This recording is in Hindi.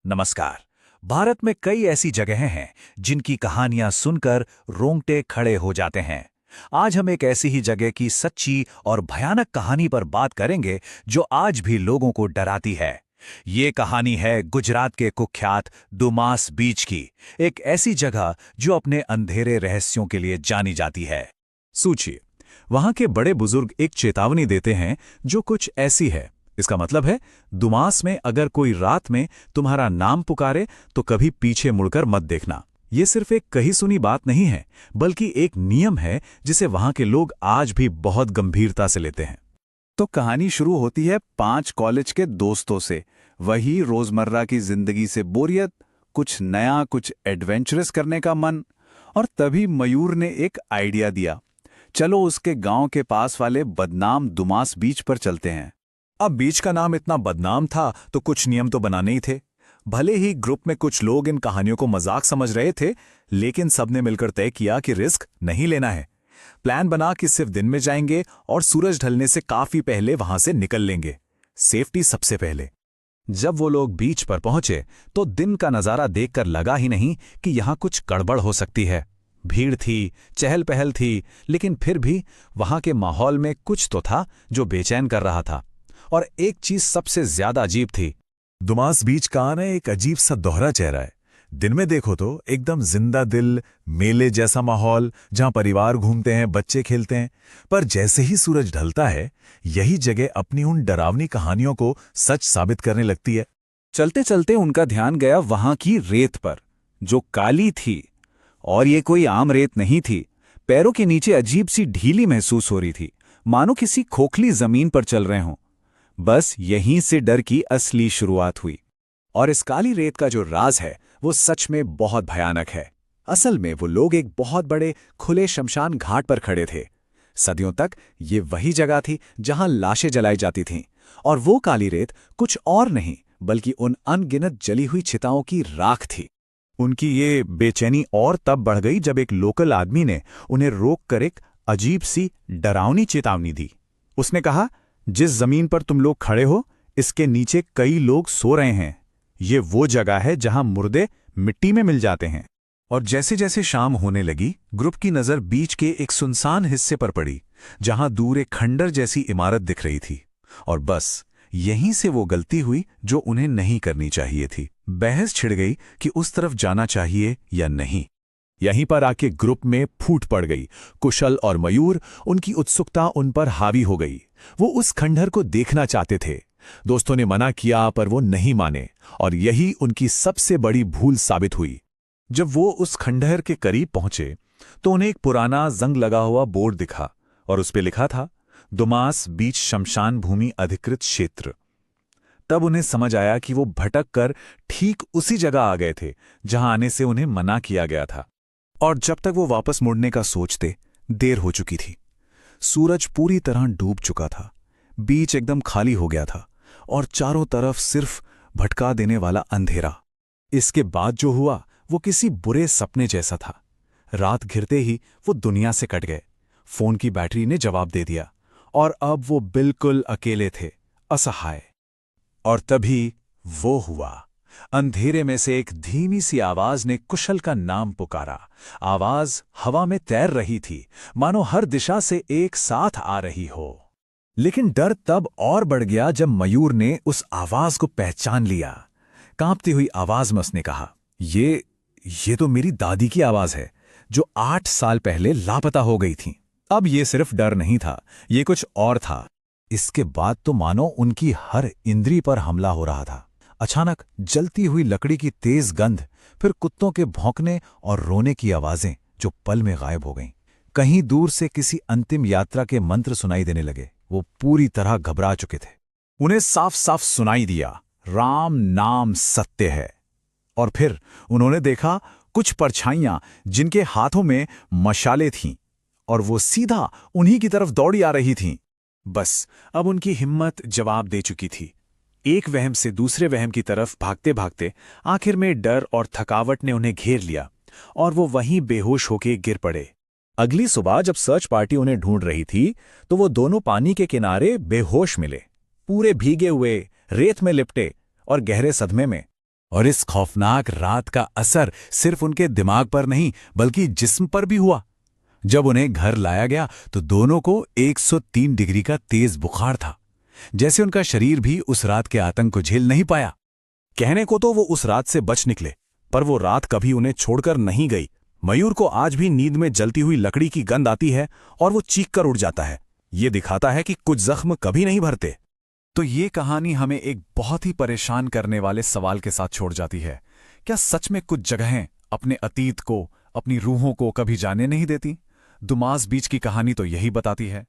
नमस्कार। भारत में कई ऐसी जगहें हैं जिनकी कहानियां सुनकर रोंगटे खड़े हो जाते हैं। आज हम एक ऐसी ही जगह की सच्ची और भयानक कहानी पर बात करेंगे जो आज भी लोगों को डराती है। ये कहानी है गुजरात के कुख्यात दुमास बीच की, एक ऐसी जगह जो अपने अंधेरे रहस्यों के लिए जानी जाती है। सोचिए, वहां के बड़े बुजुर्ग एक चेतावनी देते हैं जो कुछ ऐसी है। इसका मतलब है, दुमास में अगर कोई रात में तुम्हारा नाम पुकारे तो कभी पीछे मुड़कर मत देखना। ये सिर्फ एक कही सुनी बात नहीं है, बल्कि एक नियम है जिसे वहां के लोग आज भी बहुत गंभीरता से लेते हैं। तो कहानी शुरू होती है 5 कॉलेज के दोस्तों से। वही रोजमर्रा की जिंदगी से बोरियत, कुछ नया, कुछ एडवेंचरस करने का मन। और तभी मयूर ने एक आइडिया दिया, चलो उसके गांव के पास वाले बदनाम दुमास बीच पर चलते हैं। अब बीच का नाम इतना बदनाम था तो कुछ नियम तो बनाने ही थे। भले ही ग्रुप में कुछ लोग इन कहानियों को मजाक समझ रहे थे, लेकिन सबने मिलकर तय किया कि रिस्क नहीं लेना है। प्लान बना कि सिर्फ दिन में जाएंगे और सूरज ढलने से काफी पहले वहां से निकल लेंगे। सेफ्टी सबसे पहले। जब वो लोग बीच पर पहुंचे तो दिन का नजारा देखकर लगा ही नहीं कि यहां कुछ गड़बड़ हो सकती है। भीड़ थी, चहल पहल थी, लेकिन फिर भी वहां के माहौल में कुछ तो था जो बेचैन कर रहा था। और एक चीज सबसे ज्यादा अजीब थी। दुमास बीच का आना एक अजीब सा दोहरा चेहरा है। दिन में देखो तो एकदम जिंदा दिल, मेले जैसा माहौल जहां परिवार घूमते हैं, बच्चे खेलते हैं। पर जैसे ही सूरज ढलता है, यही जगह अपनी उन डरावनी कहानियों को सच साबित करने लगती है। चलते चलते उनका ध्यान गया वहां की रेत पर, जो काली थी। और ये कोई आम रेत नहीं थी। पैरों के नीचे अजीब सी ढीली महसूस हो रही थी, मानो किसी खोखली जमीन पर चल रहे हों। बस यहीं से डर की असली शुरुआत हुई। और इस काली रेत का जो राज है वो सच में बहुत भयानक है। असल में वो लोग एक बहुत बड़े खुले शमशान घाट पर खड़े थे। सदियों तक ये वही जगह थी जहां लाशें जलाई जाती थीं। और वो काली रेत कुछ और नहीं बल्कि उन अनगिनत जली हुई चिताओं की राख थी। उनकी ये बेचैनी और तब बढ़ गई जब एक लोकल आदमी ने उन्हें रोककर एक अजीब सी डरावनी चेतावनी दी। उसने कहा, जिस जमीन पर तुम लोग खड़े हो, इसके नीचे कई लोग सो रहे हैं। ये वो जगह है जहां मुर्दे मिट्टी में मिल जाते हैं। और जैसे जैसे शाम होने लगी, ग्रुप की नजर बीच के एक सुनसान हिस्से पर पड़ी, जहां दूर एक खंडर जैसी इमारत दिख रही थी। और बस यहीं से वो गलती हुई जो उन्हें नहीं करनी चाहिए थी। बहस छिड़ गई कि उस तरफ जाना चाहिए या नहीं। यहीं पर आके ग्रुप में फूट पड़ गई। कुशल और मयूर, उनकी उत्सुकता उन पर हावी हो गई। वो उस खंडहर को देखना चाहते थे। दोस्तों ने मना किया पर वो नहीं माने, और यही उनकी सबसे बड़ी भूल साबित हुई। जब वो उस खंडहर के करीब पहुंचे तो उन्हें एक पुराना जंग लगा हुआ बोर्ड दिखा, और उस पे लिखा था, दुमास बीच शमशान भूमि अधिकृत क्षेत्र। तब उन्हें समझ आया कि वो भटक कर ठीक उसी जगह आ गए थे जहां आने से उन्हें मना किया गया था। और जब तक वो वापस मुड़ने का सोचते, देर हो चुकी थी। सूरज पूरी तरह डूब चुका था, बीच एकदम खाली हो गया था, और चारों तरफ सिर्फ भटका देने वाला अंधेरा। इसके बाद जो हुआ वो किसी बुरे सपने जैसा था। रात घिरते ही वो दुनिया से कट गए। फोन की बैटरी ने जवाब दे दिया, और अब वो बिल्कुल अकेले थे, असहाय। और तभी वो हुआ। अंधेरे में से एक धीमी सी आवाज ने कुशल का नाम पुकारा। आवाज हवा में तैर रही थी, मानो हर दिशा से एक साथ आ रही हो। लेकिन डर तब और बढ़ गया जब मयूर ने उस आवाज को पहचान लिया। कांपती हुई आवाज में उसने कहा, ये तो मेरी दादी की आवाज है, जो 8 साल पहले लापता हो गई थी। अब ये सिर्फ डर नहीं था, ये कुछ और था। इसके बाद तो मानो उनकी हर इंद्री पर हमला हो रहा था। अचानक जलती हुई लकड़ी की तेज गंध, फिर कुत्तों के भौंकने और रोने की आवाजें जो पल में गायब हो गईं। कहीं दूर से किसी अंतिम यात्रा के मंत्र सुनाई देने लगे। वो पूरी तरह घबरा चुके थे। उन्हें साफ साफ सुनाई दिया, राम नाम सत्य है। और फिर उन्होंने देखा कुछ परछाइयां जिनके हाथों में मशालें थीं, और वो सीधा उन्हीं की तरफ दौड़ी आ रही थीं। बस अब उनकी हिम्मत जवाब दे चुकी थी। एक वहम से दूसरे वहम की तरफ भागते भागते आखिर में डर और थकावट ने उन्हें घेर लिया, और वो वहीं बेहोश होके गिर पड़े। अगली सुबह जब सर्च पार्टी उन्हें ढूंढ रही थी तो वो दोनों पानी के किनारे बेहोश मिले, पूरे भीगे हुए, रेत में लिपटे और गहरे सदमे में। और इस खौफनाक रात का असर सिर्फ उनके दिमाग पर नहीं बल्कि जिस्म पर भी हुआ। जब उन्हें घर लाया गया तो दोनों को 103 डिग्री का तेज बुखार था, जैसे उनका शरीर भी उस रात के आतंक को झेल नहीं पाया। कहने को तो वो उस रात से बच निकले, पर वो रात कभी उन्हें छोड़कर नहीं गई। मयूर को आज भी नींद में जलती हुई लकड़ी की गंध आती है और वो चीख कर उड़ जाता है। ये दिखाता है कि कुछ जख्म कभी नहीं भरते। तो ये कहानी हमें एक बहुत ही परेशान करने वाले सवाल के साथ छोड़ जाती है। क्या सच में कुछ जगहें अपने अतीत को, अपनी रूहों को कभी जाने नहीं देती? दुमास बीच की कहानी तो यही बताती है।